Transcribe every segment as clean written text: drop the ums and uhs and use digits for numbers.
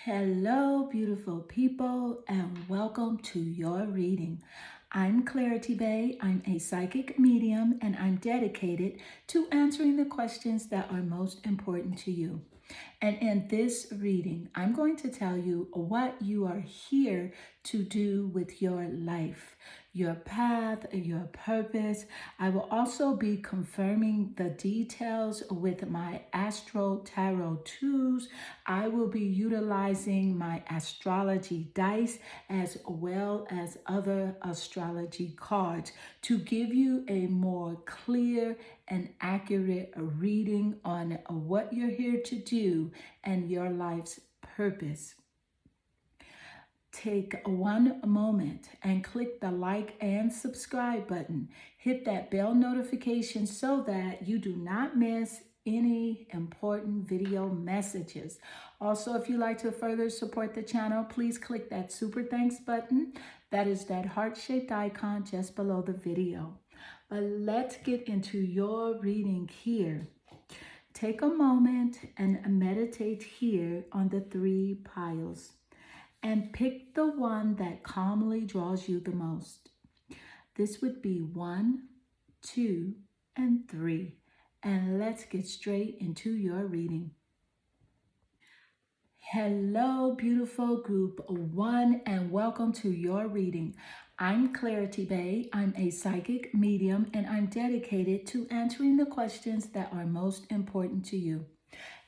Hello, beautiful people, and welcome to your reading. I'm Clarity Bay. I'm a psychic medium, and I'm dedicated to answering the questions that are most important to you. And in this reading, I'm going to tell you what you are here to do with your life, your path, your purpose. I will also be confirming the details with my Astro Tarot tools. I will be utilizing my astrology dice as well as other astrology cards to give you a more clear and accurate reading on what you're here to do and your life's purpose. Take one moment and click the like and subscribe button. Hit that bell notification so that you do not miss any important video messages. Also, if you'd like to further support the channel, please click that super thanks button. That is that heart-shaped icon just below the video. But let's get into your reading here. Take a moment and meditate here on the three piles and pick the one that calmly draws you the most. This would be 1, 2, and 3. And let's get straight into your reading. Hello, beautiful group 1, and welcome to your reading. I'm Clarity Bay. I'm a psychic medium, and I'm dedicated to answering the questions that are most important to you.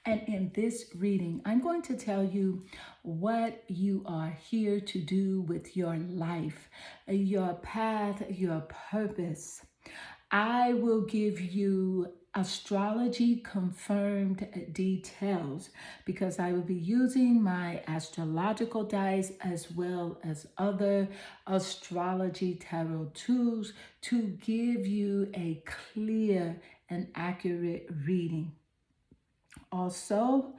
And in this reading, I'm going to tell you what you are here to do with your life, your path, your purpose. I will give you astrology confirmed details because I will be using my astrological dice as well as other astrology tarot tools to give you a clear and accurate reading. Also,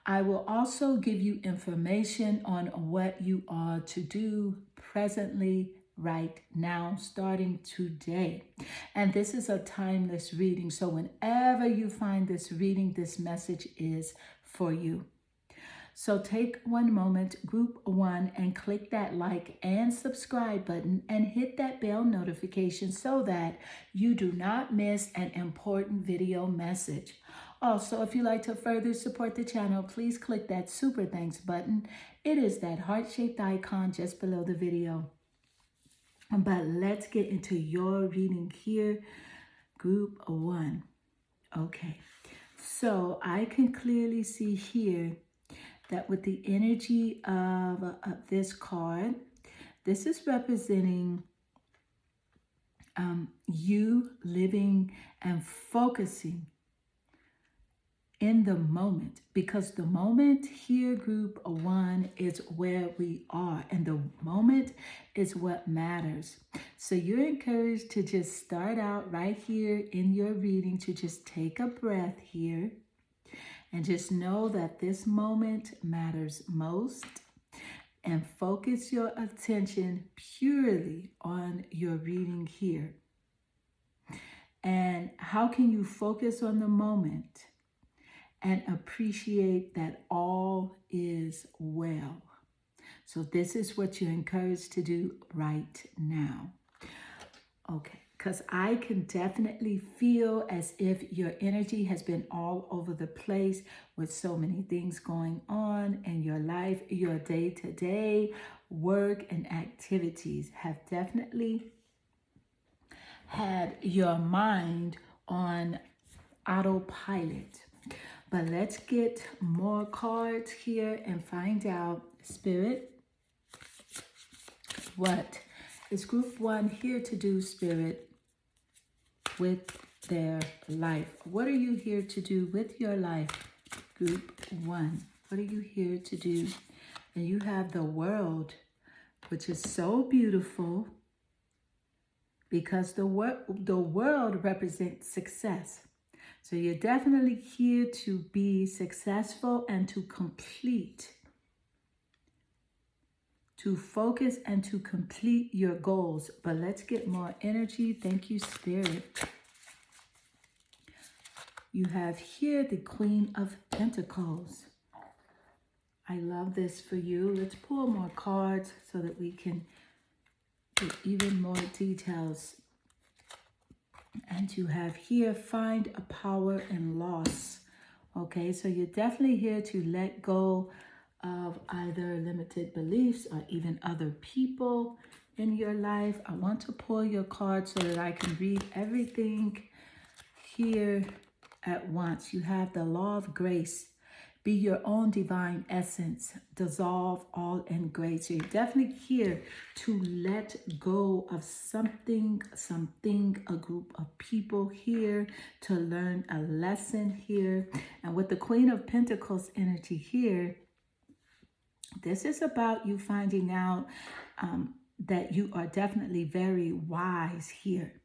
I will also give you information on what you are to do presently right now, starting today. And this is a timeless reading. So whenever you find this reading, this message is for you. So take one moment, group 1, and click that like and subscribe button and hit that bell notification so that you do not miss an important video message. Also, if you'd like to further support the channel, please click that super thanks button. It is that heart-shaped icon just below the video. But let's get into your reading here, group 1. Okay, so I can clearly see here that with the energy of this card, this is representing you living and focusing in the moment, because the moment here, group 1, is where we are, and the moment is what matters. So you're encouraged to just start out right here in your reading, to just take a breath here and just know that this moment matters most, and focus your attention purely on your reading here. And how can you focus on the moment and appreciate that all is well? So this is what you're encouraged to do right now. Okay, because I can definitely feel as if your energy has been all over the place with so many things going on in your life. Your day-to-day work and activities have definitely had your mind on autopilot. But let's get more cards here and find out, Spirit, what is group 1 here to do, Spirit, with their life? What are you here to do with your life, group 1? What are you here to do? And you have the World, which is so beautiful because the world represents success. So you're definitely here to be successful and to complete, to focus and to complete your goals. But let's get more energy. Thank you, Spirit. You have here the Queen of Pentacles. I love this for you. Let's pull more cards so that we can get even more details. And you have here, find a power in loss. Okay, so you're definitely here to let go of either limited beliefs or even other people in your life. I want to pull your cards so that I can read everything here at once. You have the law of grace. Be your own divine essence. Dissolve all in grace. So you're definitely here to let go of something, a group of people here, to learn a lesson here. And with the Queen of Pentacles energy here, this is about you finding out that you are definitely very wise here.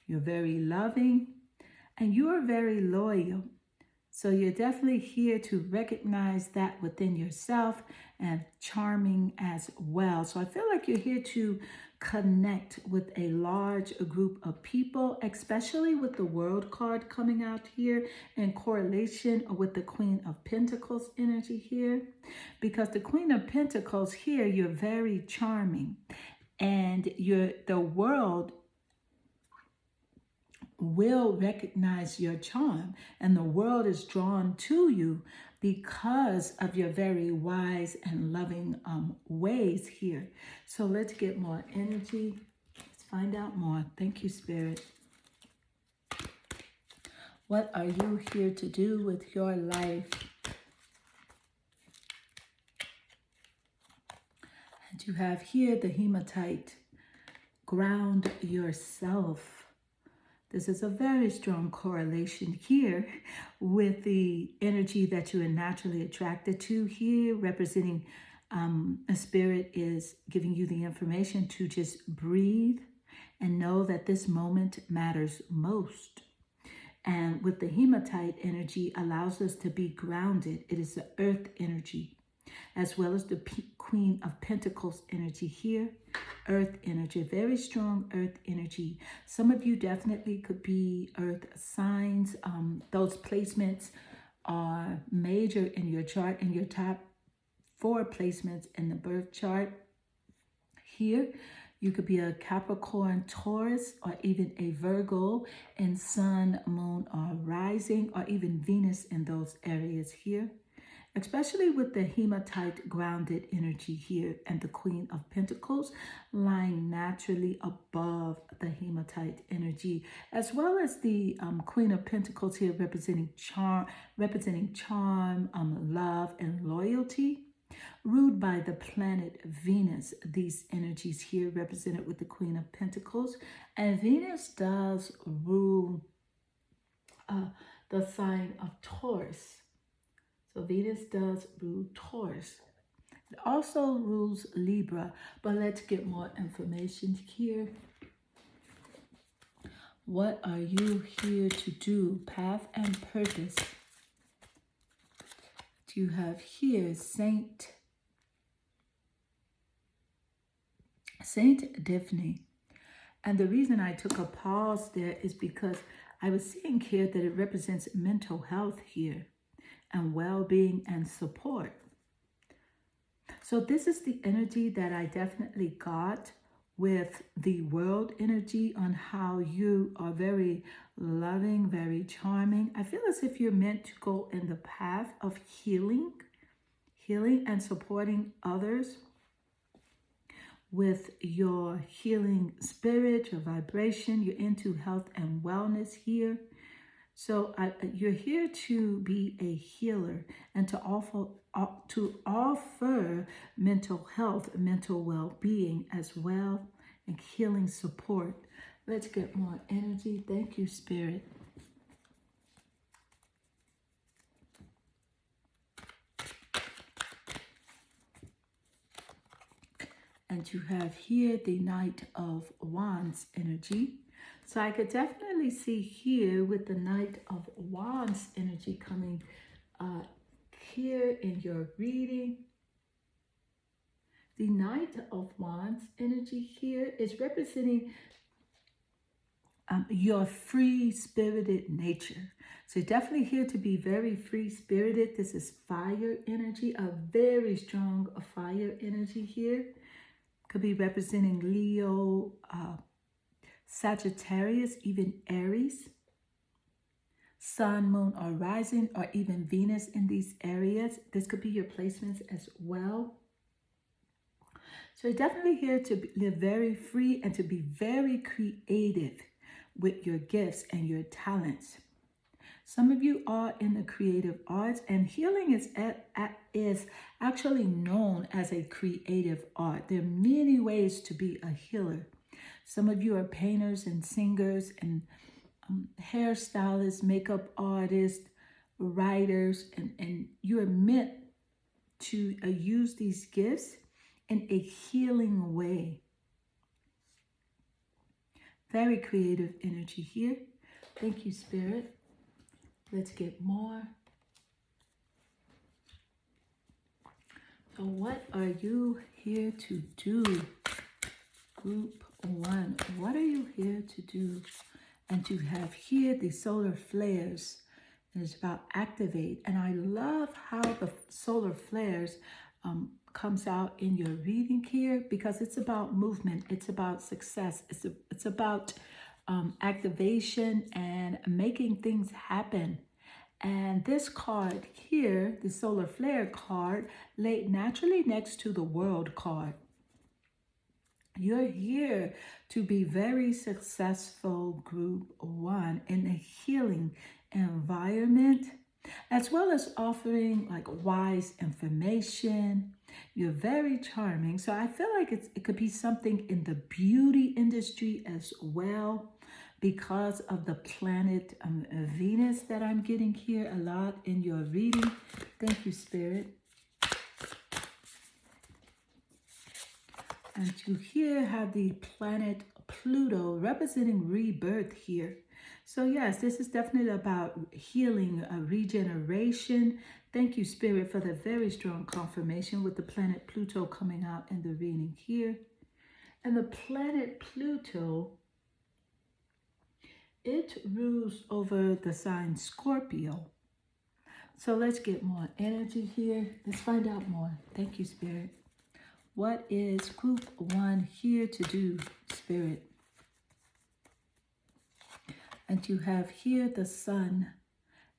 You're very loving and you are very loyal. So you're definitely here to recognize that within yourself, and charming as well. So I feel like you're here to connect with a large group of people, especially with the World card coming out here in correlation with the Queen of Pentacles energy here. Because the Queen of Pentacles here, you're very charming, and the world will recognize your charm, and the world is drawn to you because of your very wise and loving ways here. So let's get more energy. Let's find out more. Thank you, Spirit. What are you here to do with your life? And you have here the hematite. Ground yourself. This is a very strong correlation here with the energy that you are naturally attracted to here, representing a spirit is giving you the information to just breathe and know that this moment matters most. And with the hematite energy allows us to be grounded. It is the earth energy, as well as the Queen of Pentacles energy here. Earth energy, very strong earth energy. Some of you definitely could be earth signs. Those placements are major in your chart, in your top 4 placements in the birth chart. Here, you could be a Capricorn, Taurus, or even a Virgo in sun, moon, or rising, or even Venus in those areas here. Especially with the hematite grounded energy here and the Queen of Pentacles lying naturally above the hematite energy, as well as the Queen of Pentacles here representing charm, love, and loyalty, ruled by the planet Venus. These energies here represented with the Queen of Pentacles, and Venus does rule the sign of Taurus. So Venus does rule Taurus. It also rules Libra, but let's get more information here. What are you here to do? Path and purpose. You have here Saint Daphne. And the reason I took a pause there is because I was seeing here that it represents mental health here, and well-being and support. So this is the energy that I definitely got with the world energy, on how you are very loving, very charming. I feel as if you're meant to go in the path of healing and supporting others with your healing spirit, your vibration. You're into health and wellness here. So you're here to be a healer and to offer mental health, mental well-being as well, and healing support. Let's get more energy. Thank you, Spirit. And you have here the Knight of Wands energy. So I could definitely see here with the Knight of Wands energy coming here in your reading. The Knight of Wands energy here is representing your free-spirited nature. So you're definitely here to be very free-spirited. This is fire energy, a very strong fire energy here. Could be representing Leo, Sagittarius, even Aries, Sun, Moon, or Rising, or even Venus in these areas. This could be your placements as well. So you're definitely here to live very free and to be very creative with your gifts and your talents. Some of you are in the creative arts, and healing is actually known as a creative art. There are many ways to be a healer. Some of you are painters and singers and hairstylists, makeup artists, writers, and you are meant to use these gifts in a healing way. Very creative energy here. Thank you, Spirit. Let's get more. So what are you here to do? Group 1. What are you here to do? And you have here the solar flares. And it's about activate. And I love how the solar flares comes out in your reading here, because it's about movement. It's about success. It's about activation and making things happen. And this card here, the solar flare card, laid naturally next to the world card. You're here to be very successful, group 1, in a healing environment, as well as offering like wise information. You're very charming. So I feel like it could be something in the beauty industry as well, because of the planet Venus that I'm getting here a lot in your reading. Thank you, Spirit. And you here have the planet Pluto representing rebirth here. So yes, this is definitely about healing, regeneration. Thank you, Spirit, for the very strong confirmation with the planet Pluto coming out in the reading here. And the planet Pluto, it rules over the sign Scorpio. So let's get more energy here. Let's find out more. Thank you, Spirit. What is group 1 here to do, Spirit? And you have here the sun.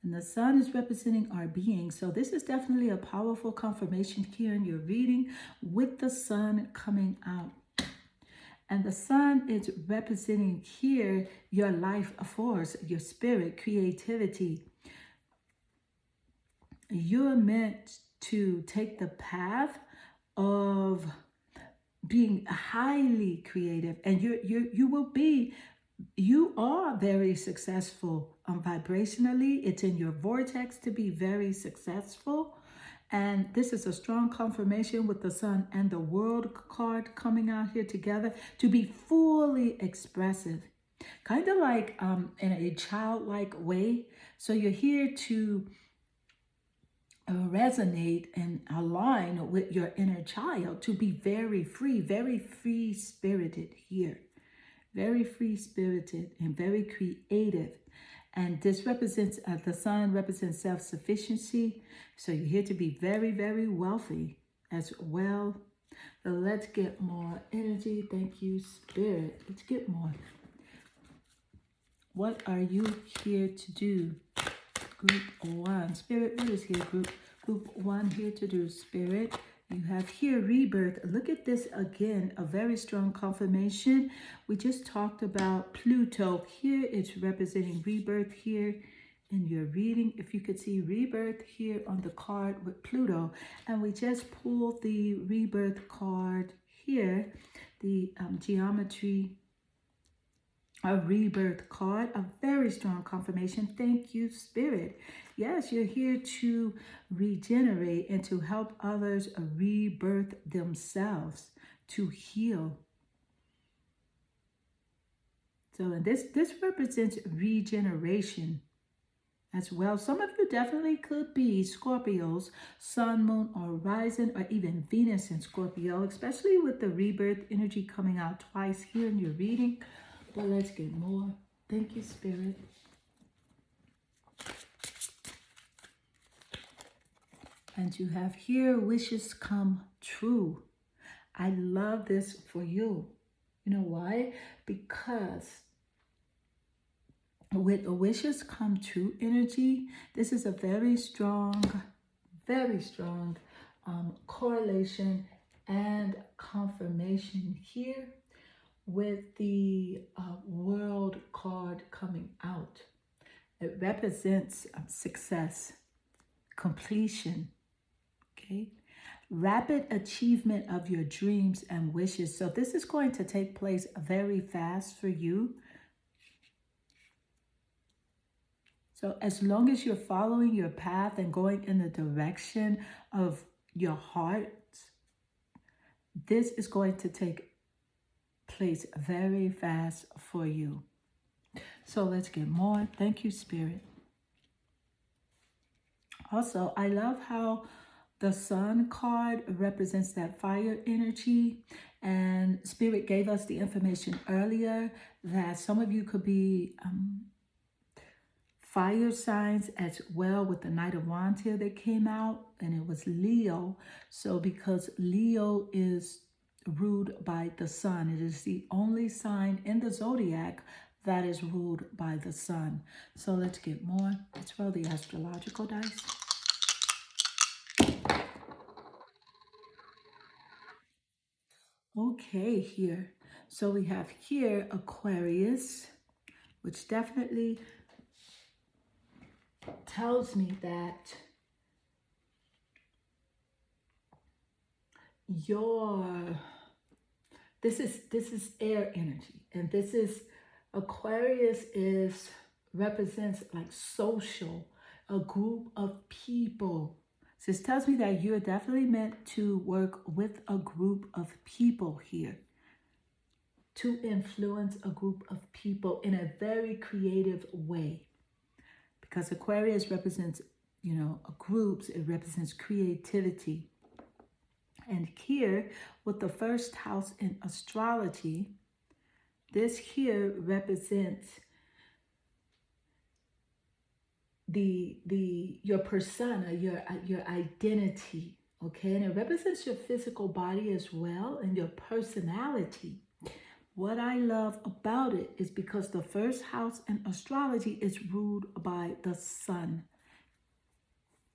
And the sun is representing our being. So this is definitely a powerful confirmation here in your reading with the sun coming out. And the sun is representing here your life force, your spirit, creativity. You're meant to take the path of being highly creative, and you are very successful vibrationally. It's in your vortex to be very successful. And this is a strong confirmation with the sun and the world card coming out here together to be fully expressive, kind of like in a childlike way. So you're here to resonate and align with your inner child, to be very free-spirited here. Very free-spirited and very creative. And this represents, the sun represents self-sufficiency. So you're here to be very wealthy as well. So let's get more energy. Thank you, Spirit. Let's get more. What are you here to do? Group 1. Spirit, what is here? Group 1 here to do, Spirit. You have here rebirth. Look at this again, a very strong confirmation. We just talked about Pluto. Here it's representing rebirth here in your reading. If you could see rebirth here on the card with Pluto. And we just pulled the rebirth card here, the geometry, a rebirth card, a very strong confirmation. Thank you, Spirit. Yes, you're here to regenerate and to help others rebirth themselves, to heal. So and this represents regeneration as well. Some of you definitely could be Scorpios, Sun, Moon, or Rising, or even Venus in Scorpio, especially with the rebirth energy coming out twice here in your reading. But let's get more. Thank you, Spirit. And you have here, wishes come true. I love this for you. You know why? Because with a wishes come true energy, this is a very strong correlation and confirmation here with the world card coming out. It represents success, completion, okay? Rapid achievement of your dreams and wishes. So this is going to take place very fast for you. So as long as you're following your path and going in the direction of your heart, this is going to take place very fast for you. So let's get more. Thank you, Spirit. Also, I love how the Sun card represents that fire energy, and Spirit gave us the information earlier that some of you could be fire signs as well, with the Knight of Wands here that came out, and it was Leo. So because Leo is ruled by the sun, it is the only sign in the zodiac that is ruled by the sun. So let's get more. Let's roll the astrological dice. Okay, here. So we have here Aquarius, which definitely tells me that this is air energy, and this is Aquarius represents like social, a group of people. So this tells me that you're definitely meant to work with a group of people here, to influence a group of people in a very creative way. Because Aquarius represents, groups, it represents creativity. And here, with the first house in astrology, this here represents your persona, your identity, okay? And it represents your physical body as well, and your personality. What I love about it is because the first house in astrology is ruled by the sun.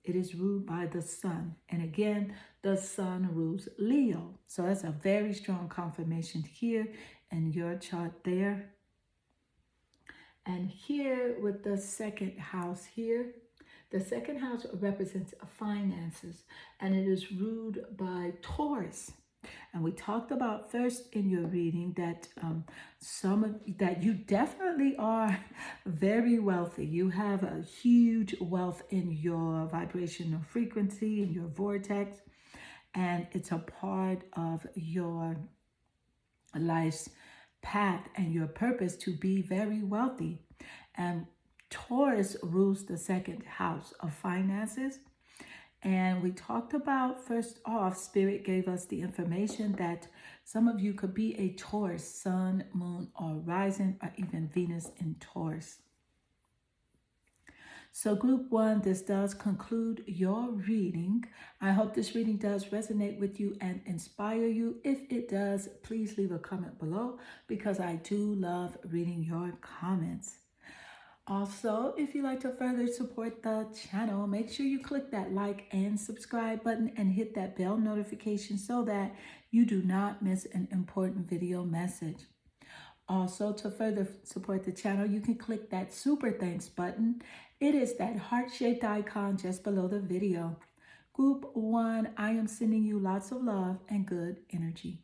It is ruled by the sun. And again, the sun rules Leo. So that's a very strong confirmation here in your chart there. And here with the second house here, the second house represents finances, and it is ruled by Taurus. And we talked about first in your reading that that you definitely are very wealthy. You have a huge wealth in your vibrational frequency, in your vortex, and it's a part of your life's path and your purpose to be very wealthy. And Taurus rules the second house of finances. And we talked about, first off, Spirit gave us the information that some of you could be a Taurus, sun, moon, or rising, or even Venus in Taurus. So group one, this does conclude your reading. I hope this reading does resonate with you and inspire you. If it does, please leave a comment below, because I do love reading your comments. Also, if you'd like to further support the channel, make sure you click that like and subscribe button and hit that bell notification so that you do not miss an important video message. Also, to further support the channel, you can click that super thanks button. It is that heart-shaped icon just below the video. Group one, I am sending you lots of love and good energy.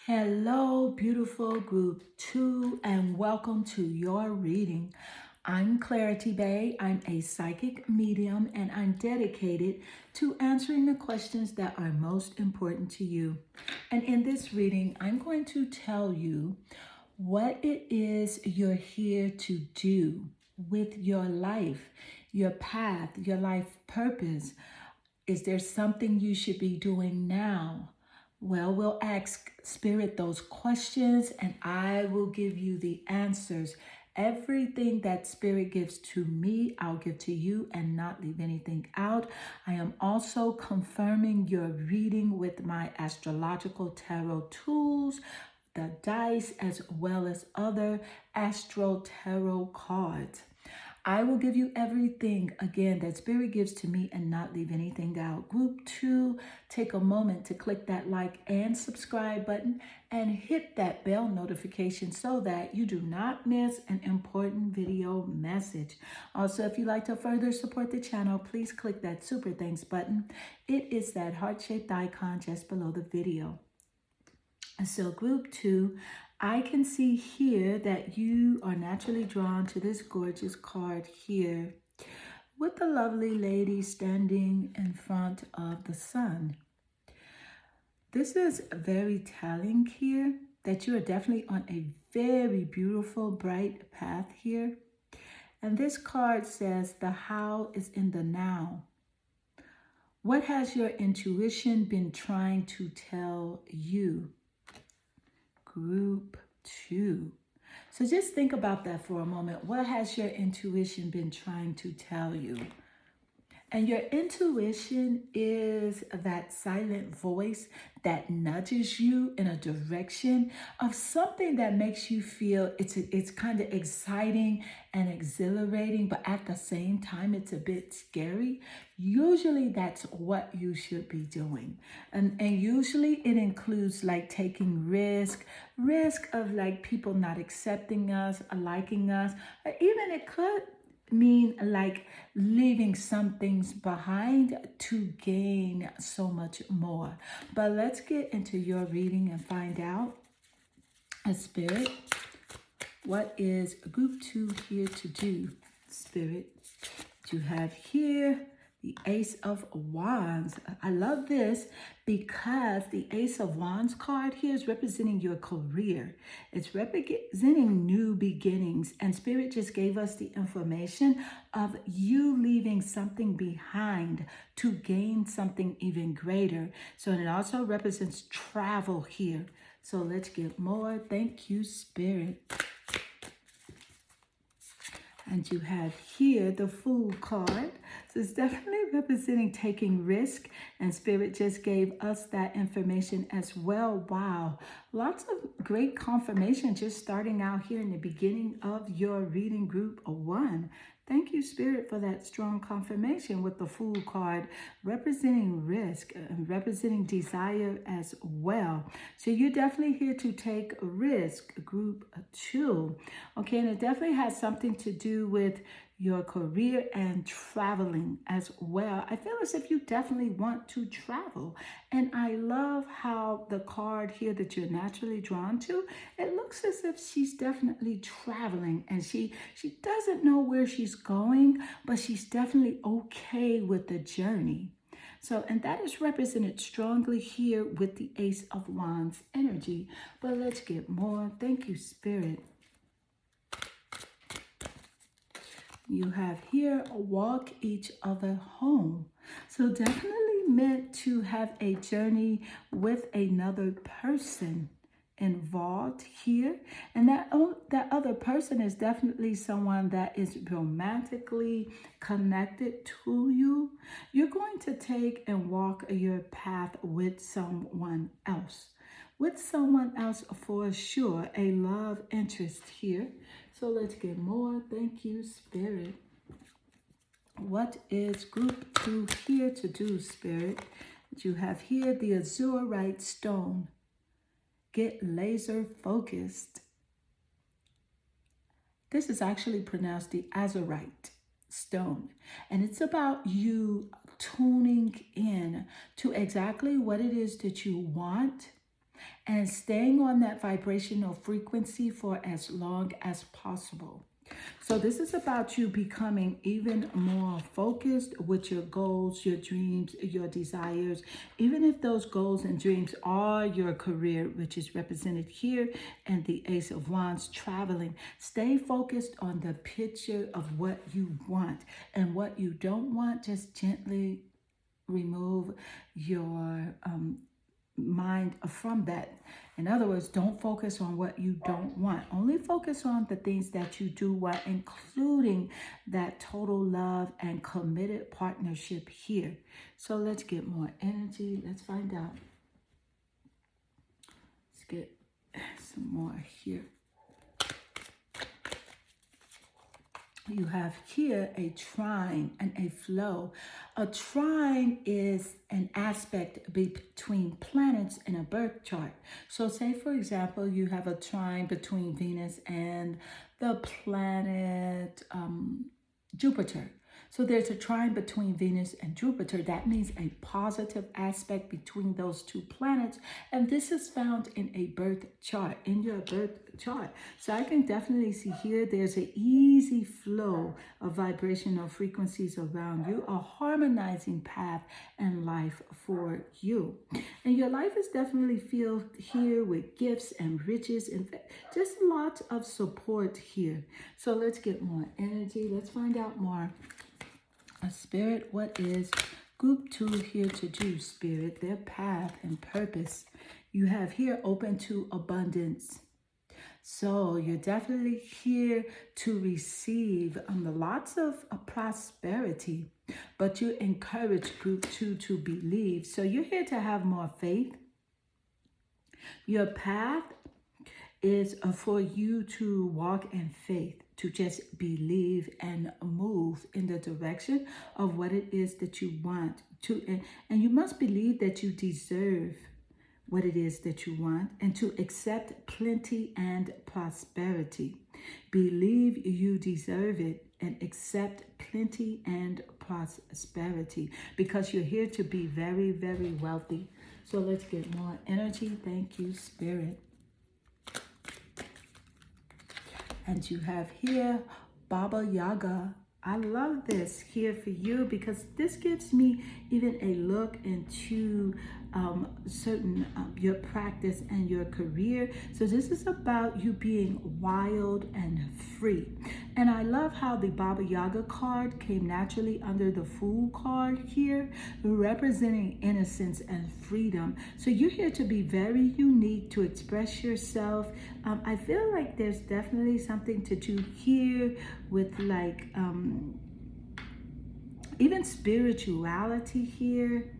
Hello, beautiful group two, and welcome to your reading. I'm Clarity Bay. I'm a psychic medium, and I'm dedicated to answering the questions that are most important to you. And in this reading, I'm going to tell you what it is you're here to do with your life, your path, your life purpose. Is there something you should be doing now? Well, we'll ask Spirit those questions, and I will give you the answers Everything that Spirit gives to me, I'll give to you and not leave anything out. I am also confirming your reading with my astrological tarot tools, the dice, as well as other astro tarot cards. I will give you everything, again, that Spirit gives to me and not leave anything out. Group 2, take a moment to click that like and subscribe button and hit that bell notification so that you do not miss an important video message. Also, if you'd like to further support the channel, please click that super thanks button. It is that heart-shaped icon just below the video. So group 2, I can see here that you are naturally drawn to this gorgeous card here with the lovely lady standing in front of the sun. This is very telling here that you are definitely on a very beautiful, bright path here. And this card says the how is in the now. What has your intuition been trying to tell you? Group 2. So just think about that for a moment. What has your intuition been trying to tell you? And your intuition is that silent voice that nudges you in a direction of something that makes you feel it's kind of exciting and exhilarating, but at the same time, it's a bit scary. Usually that's what you should be doing. And usually it includes like taking risk of like people not accepting us, or liking us, or even it could mean like leaving some things behind to gain so much more. But let's get into your reading and find out, Spirit, what is group 2 here to do? Spirit, you have here the Ace of Wands. I love this because the Ace of Wands card here is representing your career. It's representing new beginnings. And Spirit just gave us the information of you leaving something behind to gain something even greater. So it also represents travel here. So let's get more. Thank you, Spirit. And you have here the Fool card. So it's definitely representing taking risk. And Spirit just gave us that information as well. Wow. Lots of great confirmation just starting out here in the beginning of your reading group 1. Thank you, Spirit, for that strong confirmation with the Fool card representing risk and representing desire as well. So you're definitely here to take a risk, group 2. Okay, and it definitely has something to do with your career and traveling as well. I feel as if you definitely want to travel. And I love how the card here that you're naturally drawn to, it looks as if she's definitely traveling and she doesn't know where she's going, but she's definitely okay with the journey. So, and that is represented strongly here with the Ace of Wands energy. But let's get more. Thank you, Spirit. You have here, walk each other home. So definitely meant to have a journey with another person involved here. And that other person is definitely someone that is romantically connected to you. You're going to take and walk your path with someone else. With someone else for sure, a love interest here. So let's get more. Thank you, Spirit. What is group 2 here to do, Spirit? You have here the azurite stone. Get laser focused. This is actually pronounced the azurite stone. And it's about you tuning in to exactly what it is that you want and staying on that vibrational frequency for as long as possible. So this is about you becoming even more focused with your goals, your dreams, your desires, even if those goals and dreams are your career, which is represented here, and the Ace of Wands, traveling. Stay focused on the picture of what you want, and what you don't want, just gently remove your mind from that. In other words, don't focus on what you don't want. Only focus on the things that you do want, including that total love and committed partnership here. So let's get more energy. Let's find out. Let's get some more here. You have here a trine and a flow. A trine is an aspect between planets in a birth chart. So say, for example, you have a trine between Venus and the planet Jupiter. So there's a trine between Venus and Jupiter. That means a positive aspect between those two planets. And this is found in a birth chart, in your birth chart. So I can definitely see here there's an easy flow of vibrational frequencies around you, a harmonizing path and life for you. And your life is definitely filled here with gifts and riches and just lots of support here. So let's get more energy. Let's find out more. Spirit, what is group 2 here to do, Spirit? Their path and purpose. You have here open to abundance. So you're definitely here to receive lots of prosperity, but you encourage group 2 to believe. So you're here to have more faith. Your path is for you to walk in faith, to just believe and move in the direction of what it is that you want to. And you must believe that you deserve what it is that you want and to accept plenty and prosperity. Believe you deserve it and accept plenty and prosperity because you're here to be very, very wealthy. So let's get more energy. Thank you, Spirit. And you have here Baba Yaga. I love this here for you because this gives me even a look into certain your practice and your career. So this is about you being wild and free. And I love how the Baba Yaga card came naturally under the Fool card here, representing innocence and freedom. So you're here to be very unique, to express yourself. I feel like there's definitely something to do here with like even spirituality here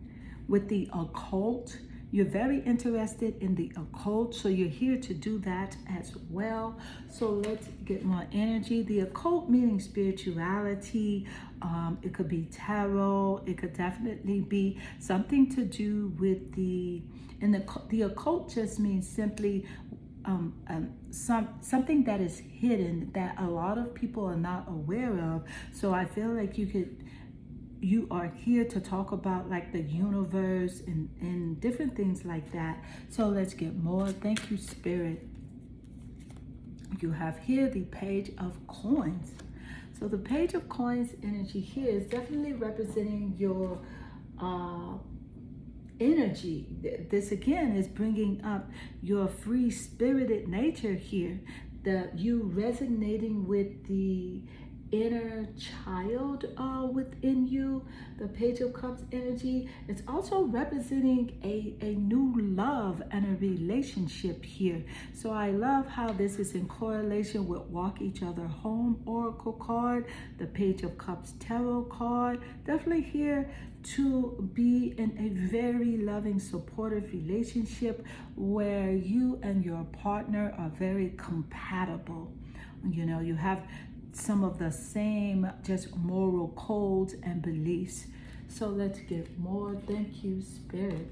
with the occult. You're very interested in the occult, so you're here to do that as well. So let's get more energy. The occult meaning spirituality. It could be tarot. It could definitely be something to do with the occult just means simply something that is hidden that a lot of people are not aware of. So I feel like you are here to talk about like the universe and different things like that. So let's get more. Thank you, Spirit. You have here the Page of Coins. So the Page of Coins energy here is definitely representing your energy. This again is bringing up your free-spirited nature here, that you resonating with the inner child within you. The Page of Cups energy, it's also representing a new love and a relationship here. So I love how this is in correlation with Walk Each Other Home Oracle card, the Page of Cups tarot card. Definitely here to be in a very loving, supportive relationship where you and your partner are very compatible. You know, you have some of the same just moral codes and beliefs. So let's get more. Thank you, Spirit.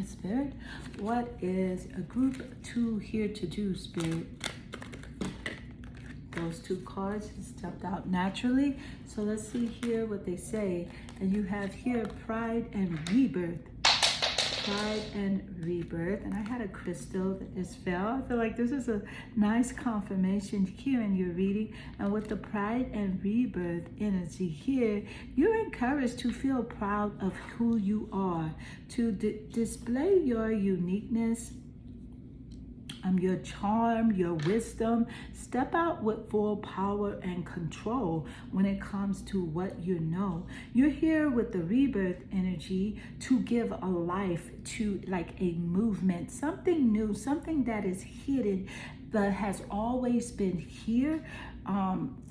Spirit, what is a group 2 here to do, Spirit? Those two cards stepped out naturally. So let's see here what they say. And you have here Pride and Rebirth. Pride and Rebirth. And I had a crystal that just fell. I feel like this is a nice confirmation here in your reading. And with the Pride and Rebirth energy here, you're encouraged to feel proud of who you are, to display your uniqueness your charm, your wisdom. Step out with full power and control when it comes to what you know. You're here with the rebirth energy to give a life to like a movement, something new, something that is hidden, that has always been here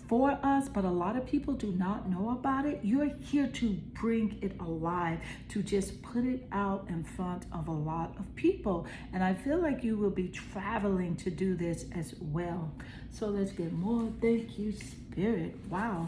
for us, but a lot of people do not know about it. You're here to bring it alive, to just put it out in front of a lot of people. And I feel like you will be traveling to do this as well. So let's get more. Thank you, Spirit. Wow.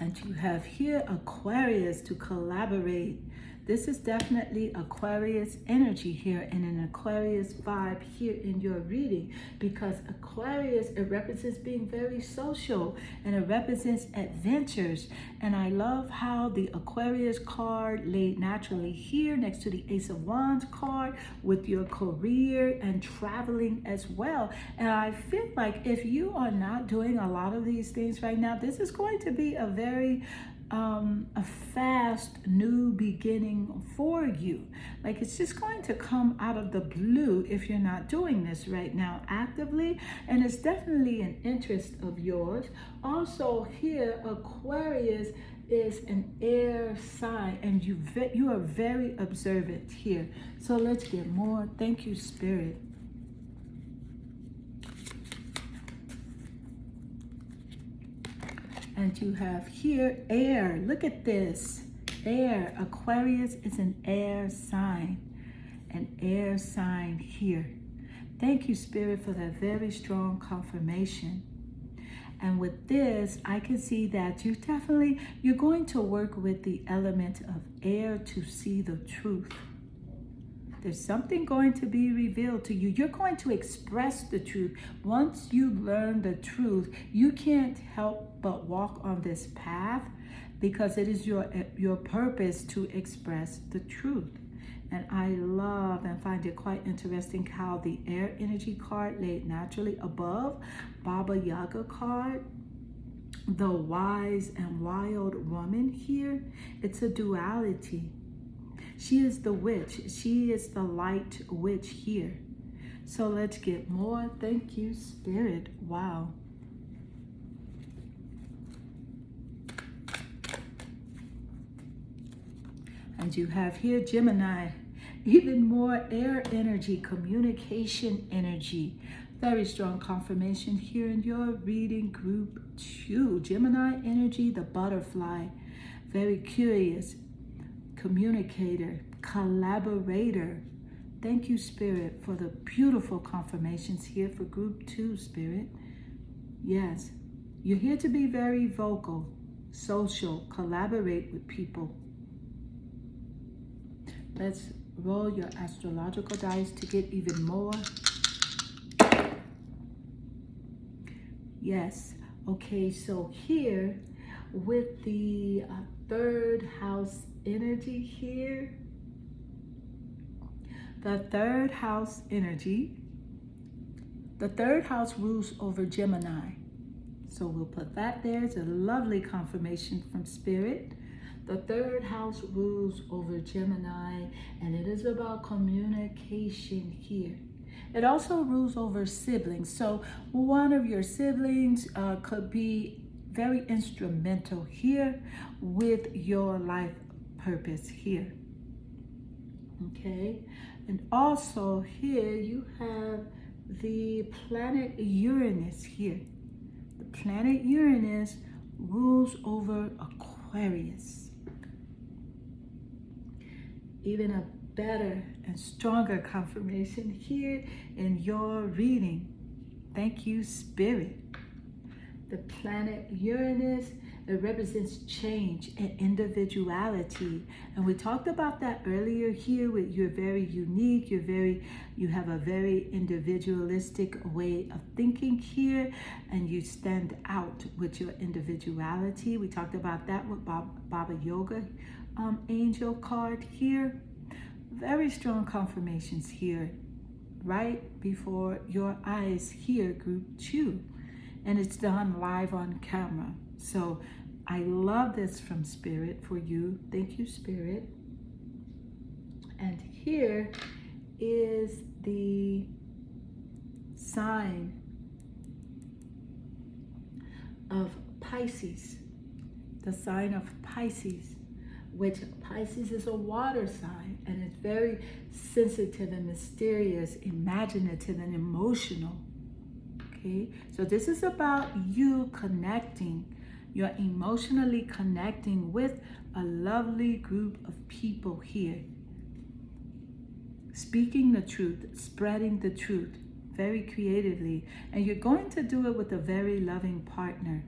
And you have here Aquarius to collaborate. This is definitely Aquarius energy here and an Aquarius vibe here in your reading, because Aquarius, it represents being very social and it represents adventures. And I love how the Aquarius card laid naturally here next to the Ace of Wands card with your career and traveling as well. And I feel like if you are not doing a lot of these things right now, this is going to be a very a fast new beginning for you. Like it's just going to come out of the blue if you're not doing this right now actively, and it's definitely an interest of yours. Also here, Aquarius is an air sign, and you are very observant here. So let's get more. Thank you, Spirit. And you have here air. Look at this. Air. Aquarius is an air sign. An air sign here. Thank you, Spirit, for that very strong confirmation. And with this, I can see that you're going to work with the element of air to see the truth. There's something going to be revealed to you. You're going to express the truth. Once you learn the truth, you can't help but walk on this path, because it is your purpose to express the truth. And I love and find it quite interesting how the air energy card laid naturally above Baba Yaga card, the wise and wild woman here. It's a duality. She is the witch. She is the light witch here. So let's get more. Thank you, Spirit. Wow. And you have here Gemini. Even more air energy, communication energy. Very strong confirmation here in your reading group 2. Gemini energy, the butterfly. Very curious. Communicator, collaborator. Thank you, Spirit, for the beautiful confirmations here for group 2, Spirit. Yes, you're here to be very vocal, social, collaborate with people. Let's roll your astrological dice to get even more. Yes, okay, so here with the third house energy here. The third house energy. The third house rules over Gemini. So we'll put that there. It's a lovely confirmation from Spirit. The third house rules over Gemini, and it is about communication here. It also rules over siblings. So one of your siblings could be very instrumental here with your life purpose here. Okay, and also here you have the planet Uranus here. The planet Uranus rules over Aquarius. Even a better and stronger confirmation here in your reading. Thank you, Spirit. The planet Uranus, it represents change and individuality. And we talked about that earlier here with you're very unique, you have a very individualistic way of thinking here, and you stand out with your individuality. We talked about that with Baba Yoga angel card here. Very strong confirmations here, right before your eyes here, group 2. And it's done live on camera. So I love this from Spirit for you. Thank you, Spirit. And here is the sign of Pisces. The sign of Pisces, which Pisces is a water sign, and it's very sensitive and mysterious, imaginative and emotional. Okay, so this is about you connecting. You're emotionally connecting with a lovely group of people here. Speaking the truth, spreading the truth very creatively. And you're going to do it with a very loving partner.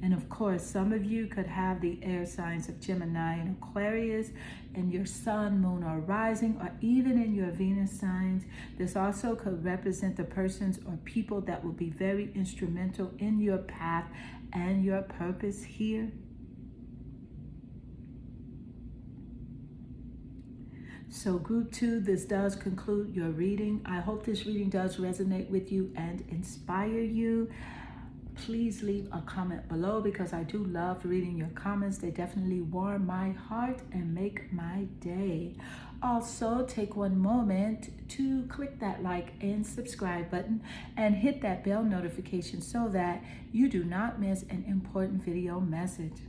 And of course, some of you could have the air signs of Gemini and Aquarius in your sun, moon, or rising, or even in your Venus signs. This also could represent the persons or people that will be very instrumental in your path and your purpose here. So group 2, this does conclude your reading. I hope this reading does resonate with you and inspire you. Please leave a comment below because I do love reading your comments. They definitely warm my heart and make my day. Also, take one moment to click that like and subscribe button and hit that bell notification so that you do not miss an important video message.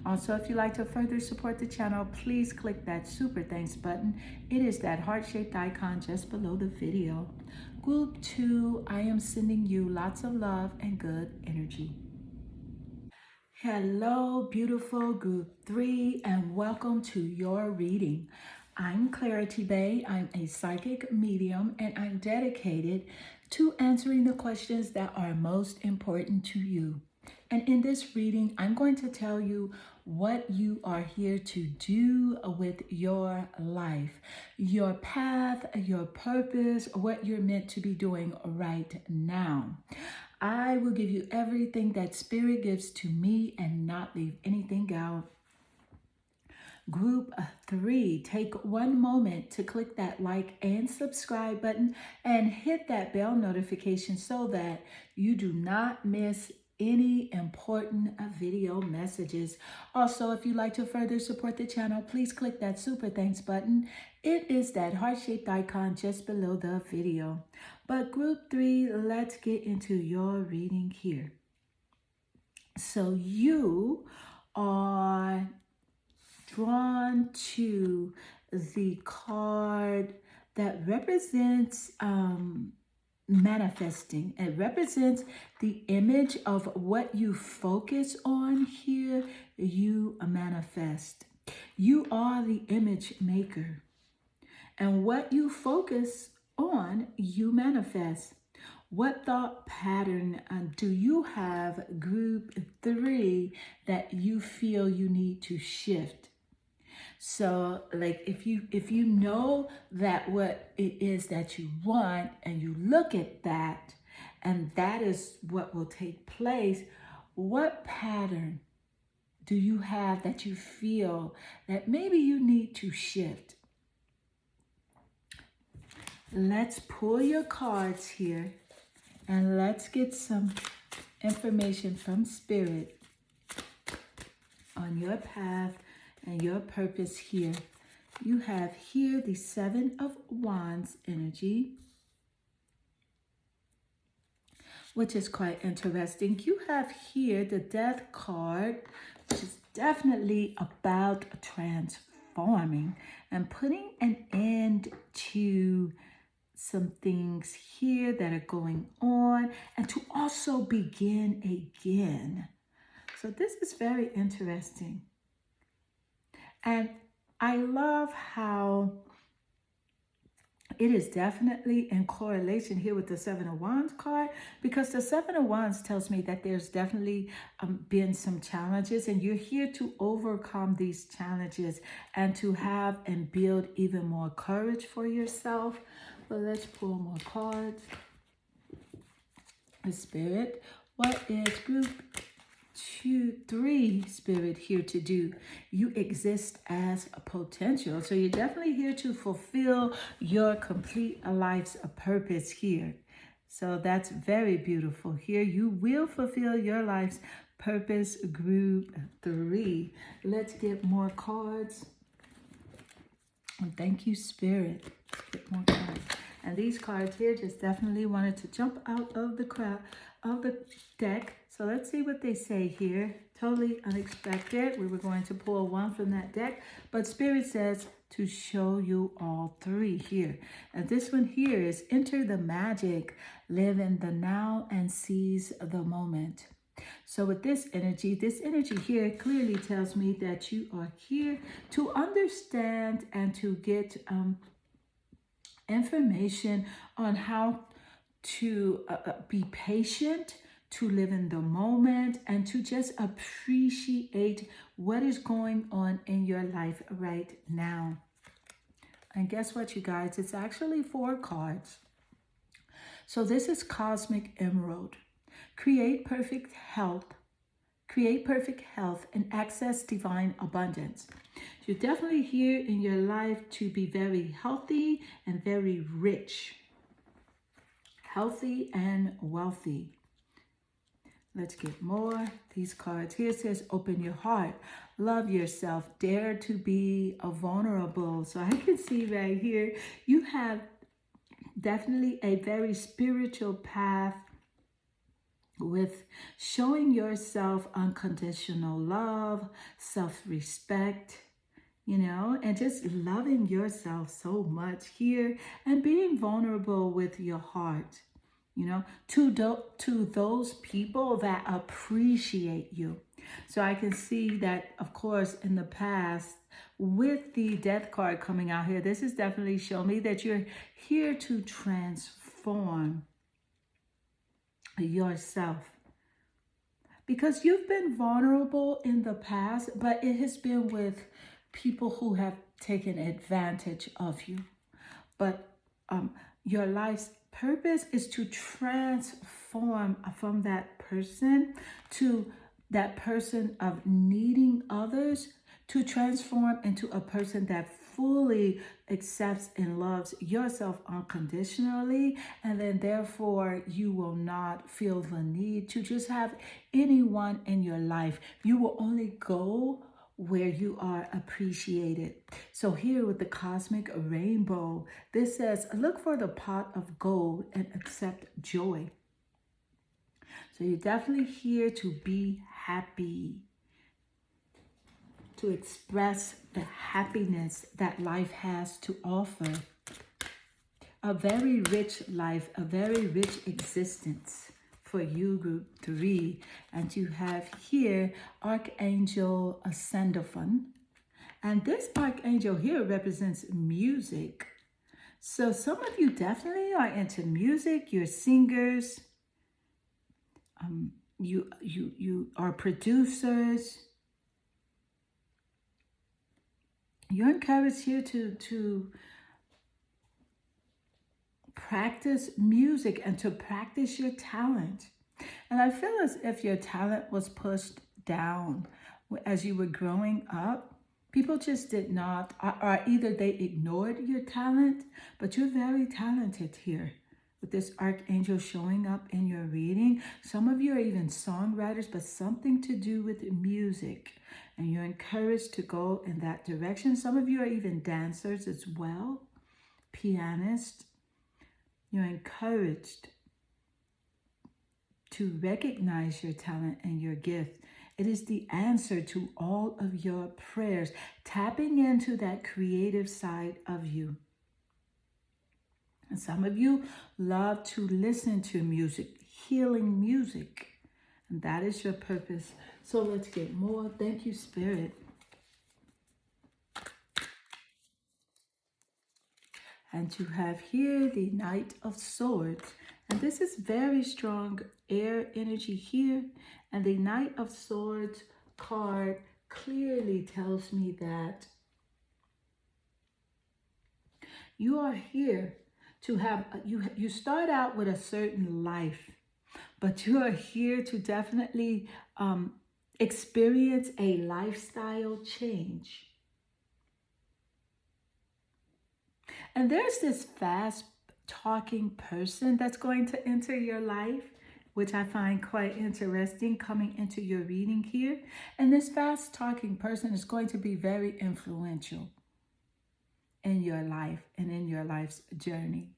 Also, if you'd like to further support the channel, please click that super thanks button. It is that heart-shaped icon just below the video. Group 2, I am sending you lots of love and good energy. Hello, beautiful group 3, and welcome to your reading. I'm Clarity Bay. I'm a psychic medium, and I'm dedicated to answering the questions that are most important to you. And in this reading, I'm going to tell you what you are here to do with your life, your path, your purpose, what you're meant to be doing right now. I will give you everything that Spirit gives to me and not leave anything out. Group 3, take one moment to click that like and subscribe button and hit that bell notification so that you do not miss any important video messages. Also, if you'd like to further support the channel, please click that super thanks button. It is that heart-shaped icon just below the video. But group 3, let's get into your reading here. So you are drawn to the card that represents manifesting. It represents the image of what you focus on here, you manifest. You are the image maker. And what you focus on, you manifest. What thought pattern do you have, group 3, that you feel you need to shift? So like if you know that what it is that you want and you look at that and that is what will take place, what pattern do you have that you feel that maybe you need to shift? Let's pull your cards here and let's get some information from Spirit on your path and your purpose here. You have here the 7 of Wands energy, which is quite interesting. You have here the Death card, which is definitely about transforming and putting an end to some things here that are going on and to also begin again. So this is very interesting. And I love how it is definitely in correlation here with the 7 of Wands card, because the 7 of Wands tells me that there's definitely been some challenges and you're here to overcome these challenges and to have and build even more courage for yourself. But let's pull more cards. Spirit, what is group 2, 3 Spirit here to do? You exist as a potential. So you're definitely here to fulfill your complete life's purpose here. So that's very beautiful here. You will fulfill your life's purpose, group 3. Let's get more cards. And thank you, Spirit. Get more cards. And these cards here just definitely wanted to jump out of the crowd, of the deck. So let's see what they say here. Totally unexpected. We were going to pull one from that deck, but Spirit says to show you all three here. And this one here is enter the magic, live in the now and seize the moment. So with this energy here clearly tells me that you are here to understand and to get information on how to be patient, to live in the moment, and to just appreciate what is going on in your life right now. And guess what, you guys? It's actually 4 cards. So this is Cosmic Emerald. Create perfect health and access divine abundance. You're definitely here in your life to be very healthy and very rich. Healthy and wealthy. Let's get more. These cards here says open your heart, love yourself, dare to be vulnerable. So I can see right here you have definitely a very spiritual path with showing yourself unconditional love, self-respect, you know, and just loving yourself so much here and being vulnerable with your heart, you know, to those people that appreciate you. So I can see that, of course, in the past, with the death card coming out here, this is definitely showing me that you're here to transform yourself, because you've been vulnerable in the past, but it has been with people who have taken advantage of you. But your life's purpose is to transform from that person to that person of needing others, to transform into a person that fully accepts and loves yourself unconditionally, and then therefore you will not feel the need to just have anyone in your life. You will only go where you are appreciated. So here with the cosmic rainbow, this says look for the pot of gold and accept joy. So you're definitely here to be happy, to express the happiness that life has to offer. A very rich life, a very rich existence for you, group 3. And you have here Archangel Ascendophon. And this Archangel here represents music. So some of you definitely are into music. You're singers. You are producers. You're encouraged here to practice music and to practice your talent. And I feel as if your talent was pushed down as you were growing up. People just did not, or either they ignored your talent, but you're very talented here. With this Archangel showing up in your reading. Some of you are even songwriters, but something to do with music. And you're encouraged to go in that direction. Some of you are even dancers as well, pianists. You're encouraged to recognize your talent and your gift. It is the answer to all of your prayers, tapping into that creative side of you. And some of you love to listen to music, healing music. And that is your purpose. So let's get more. Thank you, Spirit. And you have here the Knight of Swords. And this is very strong air energy here. And the Knight of Swords card clearly tells me that you are here to have, you start out with a certain life, but you are here to definitely experience a lifestyle change. And there's this fast talking person that's going to enter your life, which I find quite interesting coming into your reading here. And this fast talking person is going to be very influential. in your life and in your life's journey.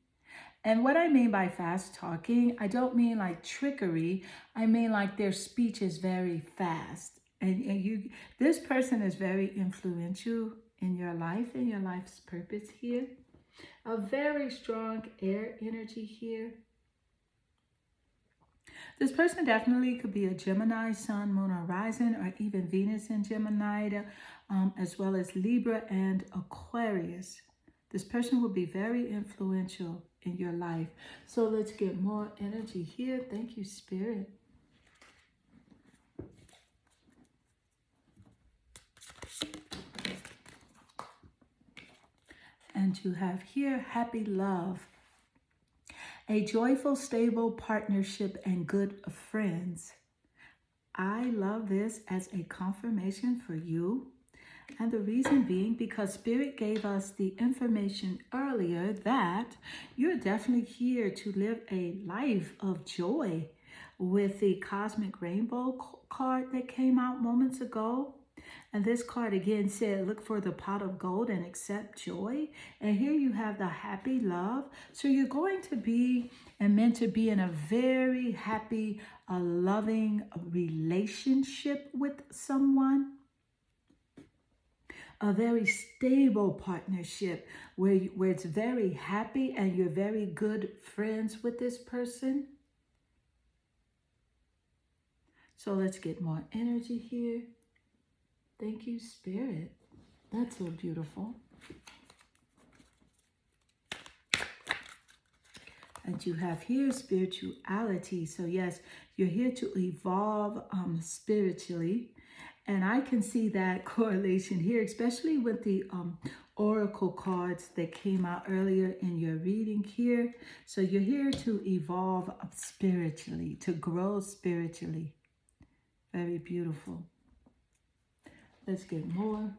And what I mean by fast talking, I don't mean like trickery. I mean like their speech is very fast. And this person is very influential in your life and your life's purpose here. A very strong air energy here. This person definitely could be a Gemini, Sun, Moon, or Rising, or even Venus in Gemini, as well as Libra and Aquarius. This person will be very influential in your life. So let's get more energy here. Thank you, Spirit. And you have here happy love, a joyful, stable partnership, and good friends. I love this as a confirmation for you. And the reason being because Spirit gave us the information earlier that you're definitely here to live a life of joy with the Cosmic Rainbow card that came out moments ago. And this card again said, look for the pot of gold and accept joy. And here you have the happy love. So you're going to be and meant to be in a very happy, loving relationship with someone. A very stable partnership where it's very happy and you're very good friends with this person. So let's get more energy here. Thank you, Spirit. That's so beautiful. And you have here spirituality. So yes, you're here to evolve spiritually. And I can see that correlation here, especially with the oracle cards that came out earlier in your reading here. So you're here to evolve spiritually, to grow spiritually. Very beautiful. Let's get more.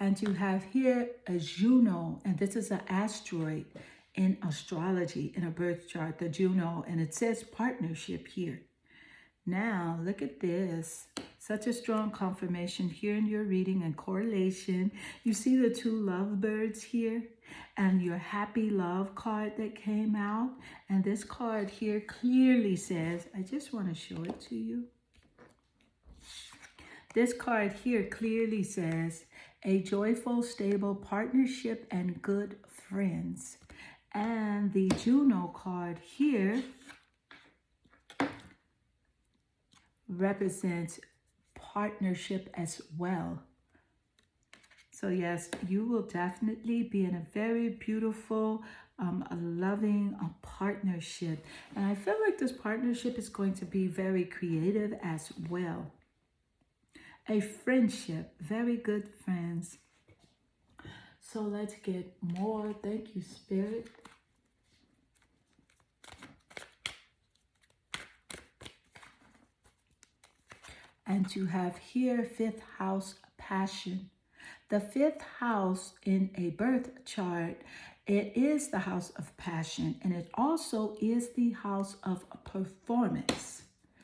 And you have here a Juno, and this is an asteroid in astrology, in a birth chart, the Juno, and it says partnership here. Now, look at this. Such a strong confirmation here in your reading and correlation. You see the two lovebirds here and your happy love card that came out. And this card here clearly says, I just want to show it to you. This card here clearly says, a joyful, stable partnership and good friends. And the Juno card here represents partnership as well. So yes, you will definitely be in a very beautiful, loving partnership. And I feel like this partnership is going to be very creative as well. A friendship, very good friends. So let's get more. Thank you, Spirit. And you have here fifth house passion. The fifth house in a birth chart, it is the house of passion, and it also is the house of performance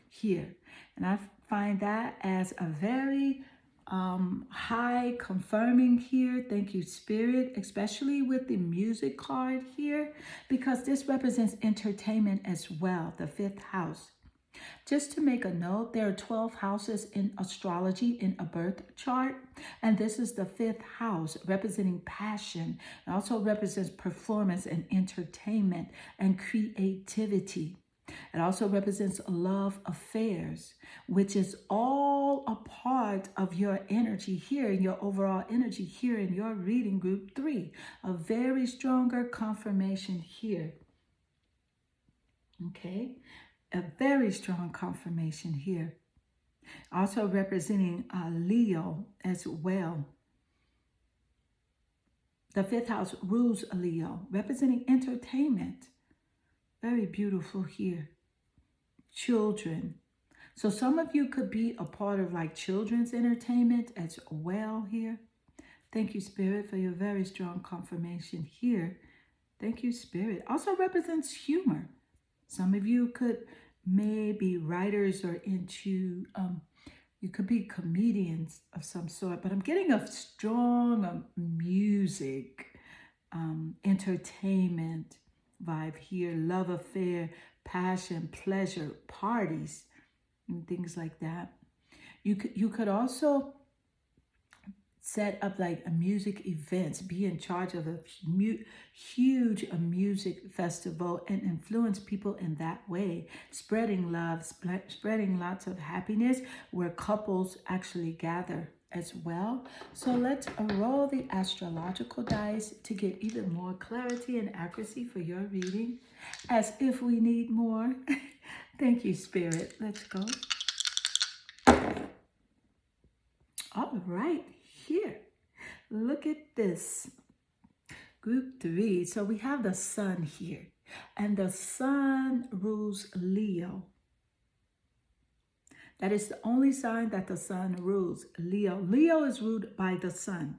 here. And I find that as a very high confirming here. Thank you, Spirit, especially with the music card here, because this represents entertainment as well, the fifth house. Just to make a note, there are 12 houses in astrology in a birth chart, and this is the fifth house representing passion. It also represents performance and entertainment and creativity. It also represents love affairs, which is all a part of your energy here, in your overall energy here in your reading group 3. A very stronger confirmation here. Okay, a very strong confirmation here. Also representing Leo as well. The fifth house rules Leo, representing entertainment. Very beautiful here. Children. So some of you could be a part of like children's entertainment as well here. Thank you, Spirit, for your very strong confirmation here. Thank you, Spirit. Also represents humor. Some of you could maybe writers or into, you could be comedians of some sort, but I'm getting a strong music, entertainment vibe here, love affair, passion, pleasure, parties, and things like that. You could also set up like a music events, be in charge of a huge music festival and influence people in that way, spreading love, spreading lots of happiness where couples actually gather as well. So let's roll the astrological dice to get even more clarity and accuracy for your reading, as if we need more. Thank you, Spirit. Let's go. All right, here. Look at this. Group 3. So we have the sun here. And the sun rules Leo. That is the only sign that the sun rules, Leo. Leo is ruled by the sun.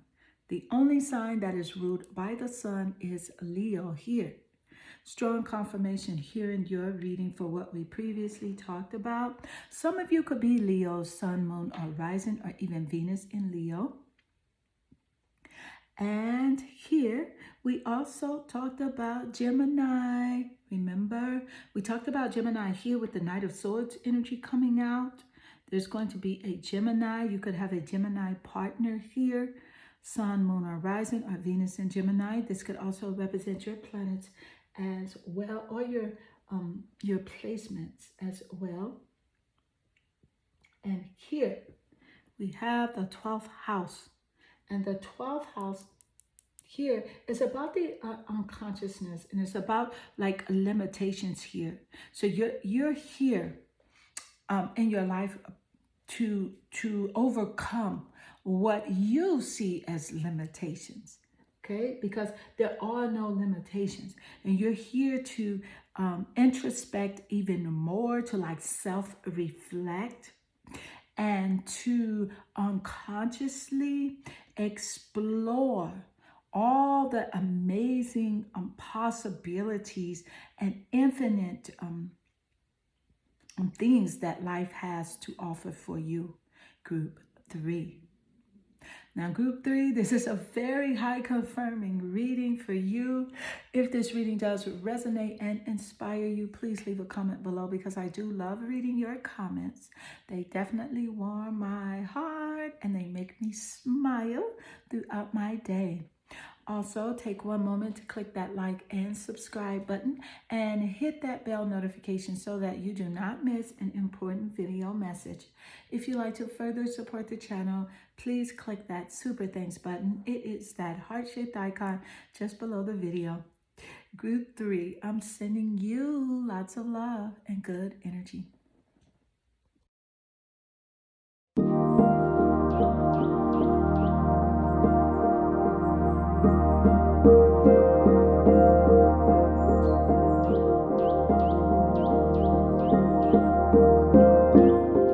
The only sign that is ruled by the sun is Leo here. Strong confirmation here in your reading for what we previously talked about. Some of you could be Leo, sun, moon, or rising, or even Venus in Leo. And here we also talked about Gemini. Remember, we talked about Gemini here with the Knight of Swords energy coming out. There's going to be a Gemini. You could have a Gemini partner here. Sun, moon, or rising, or Venus in Gemini. This could also represent your planets as well, or your placements as well. And here we have the 12th house. And the 12th house here is about the unconsciousness, and it's about like limitations here. So you're here in your life to overcome what you see as limitations. Okay, because there are no limitations, and you're here to introspect even more, to like self-reflect, and to unconsciously explore all the amazing possibilities and infinite things that life has to offer for you, Group 3. Now, Group 3, this is a very high confirming reading for you. If this reading does resonate and inspire you, please leave a comment below, because I do love reading your comments. They definitely warm my heart and they make me smile throughout my day. Also, take one moment to click that like and subscribe button and hit that bell notification so that you do not miss an important video message. If you'd like to further support the channel, please click that super thanks button. It is that heart-shaped icon just below the video. Group 3, I'm sending you lots of love and good energy.